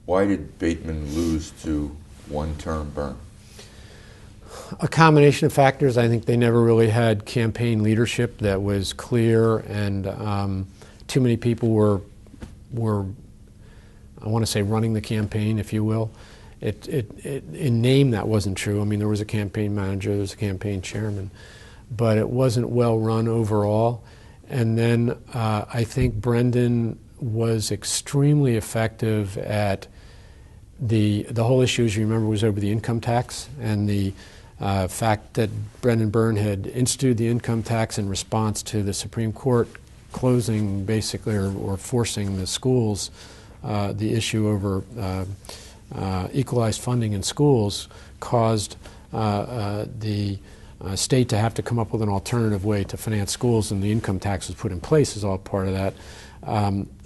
Why did Bateman lose to one-term Byrne? A combination of factors. I think they never really had campaign leadership that was clear, and too many people were, I want to say, running the campaign, if you will. In name, that wasn't true. I mean, there was a campaign manager, there was a campaign chairman, but it wasn't well run overall. And then I think Brendan was extremely effective at the whole issue, as you remember, was over the income tax, and the fact that Brendan Byrne had instituted the income tax in response to the Supreme Court closing, basically, or forcing the schools, the issue over equalized funding in schools caused the state to have to come up with an alternative way to finance schools, and the income tax was put in place as all part of that.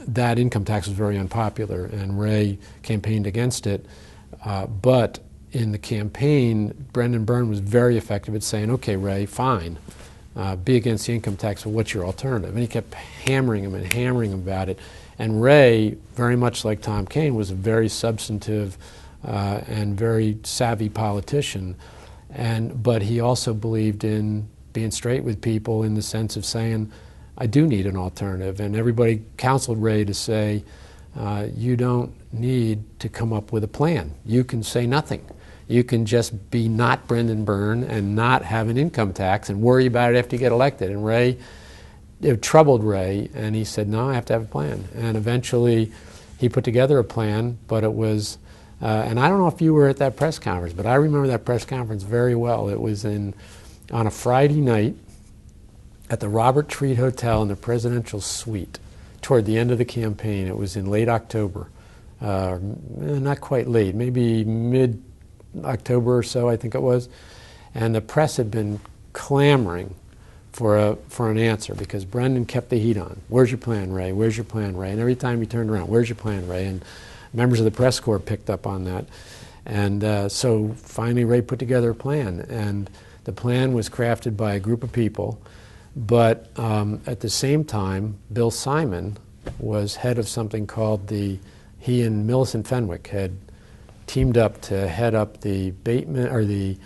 That income tax was very unpopular, and Ray campaigned against it. But in the campaign, Brendan Byrne was very effective at saying, okay, Ray, fine, be against the income tax, but what's your alternative? And he kept hammering him about it. And Ray, very much like Tom Kean, was a very substantive and very savvy politician. But he also believed in being straight with people in the sense of saying, I do need an alternative. And everybody counseled Ray to say, you don't need to come up with a plan. You can say nothing. You can just be not Brendan Byrne and not have an income tax and worry about it after you get elected. And Ray, it troubled Ray, and he said, no, I have to have a plan. And eventually he put together a plan, but it was, and I don't know if you were at that press conference, but I remember that press conference very well. It was on a Friday night at the Robert Treat Hotel in the presidential suite toward the end of the campaign. It was in late October, not quite late, maybe mid-October or so, I think it was. And the press had been clamoring for an answer because Brendan kept the heat on. Where's your plan, Ray? Where's your plan, Ray? And every time he turned around, where's your plan, Ray? And members of the press corps picked up on that. And so finally Ray put together a plan. And the plan was crafted by a group of people. But at the same time, Bill Simon was head of something called he and Millicent Fenwick had teamed up to head up the Bateman, or the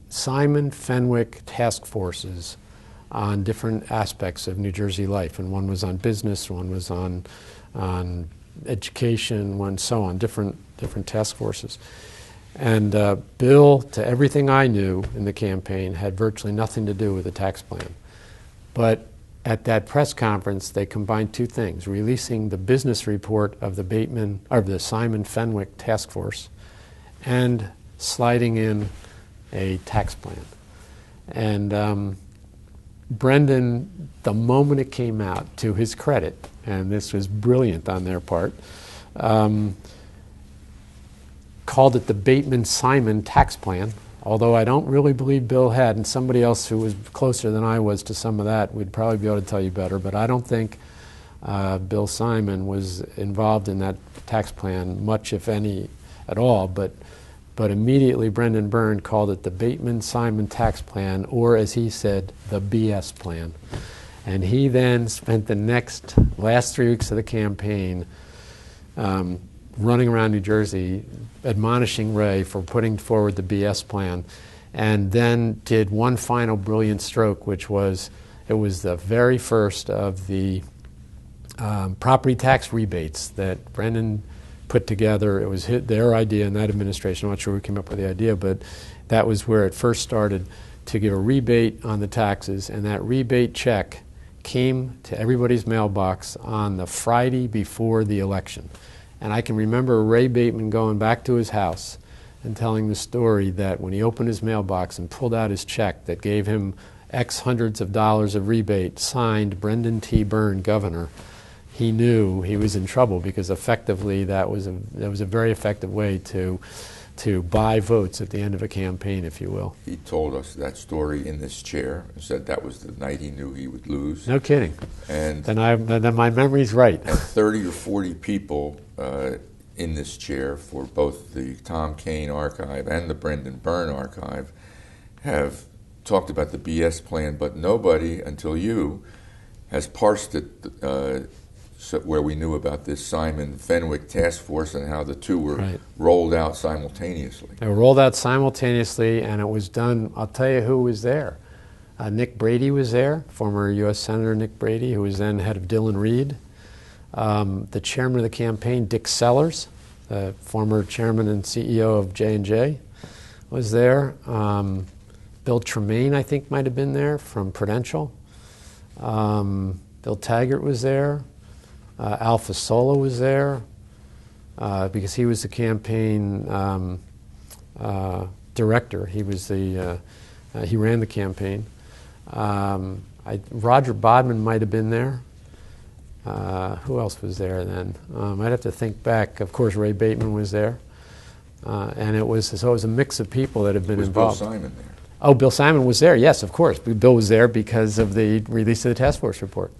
Simon Fenwick task forces on different aspects of New Jersey life. And one was on business, one was on education, one so on, different task forces. And Bill, to everything I knew in the campaign, had virtually nothing to do with the tax plan. But at that press conference, they combined two things: releasing the business report of the Simon Fenwick task force, and sliding in a tax plan. And Brendan, the moment it came out, to his credit, and this was brilliant on their part, called it the Bateman-Simon tax plan, although I don't really believe Bill had, and somebody else who was closer than I was to some of that would probably be able to tell you better, but I don't think Bill Simon was involved in that tax plan much, if any, at all, but immediately Brendan Byrne called it the Bateman-Simon tax plan, or as he said, the BS plan. And he then spent the last 3 weeks of the campaign running around New Jersey, admonishing Ray for putting forward the BS plan, and then did one final brilliant stroke, which was, it was the very first of the property tax rebates that Brendan put together. It was their idea in that administration. I'm not sure who came up with the idea, but that was where it first started, to give a rebate on the taxes, and that rebate check came to everybody's mailbox on the Friday before the election. And I can remember Ray Bateman going back to his house and telling the story that when he opened his mailbox and pulled out his check that gave him X hundreds of dollars of rebate, signed Brendan T. Byrne, governor, he knew he was in trouble, because effectively that was a very effective way to buy votes at the end of a campaign, if you will. He told us that story in this chair, and said that was the night he knew he would lose. No kidding. And then my memory's right. And 30 or 40 people in this chair for both the Tom Kean archive and the Brendan Byrne archive have talked about the BS plan, but nobody until you has parsed it where we knew about this Simon Fenwick task force and how the two were Right. rolled out simultaneously. They were rolled out simultaneously, and it was done. I'll tell you who was there. Nick Brady was there, former U.S. Senator Nick Brady, who was then head of Dillon Reed. The chairman of the campaign, Dick Sellers, the former chairman and CEO of J&J, was there. Bill Tremaine, I think, might have been there from Prudential. Bill Taggett was there. Al Fasola was there because he was the campaign director. He was he ran the campaign. Roger Bodman might have been there. Who else was there then? I'd have to think back. Of course, Ray Bateman was there, and it was a mix of people that have been involved. Was Bill Simon there? Oh, Bill Simon was there. Yes, of course. Bill was there because of the release of the task force report.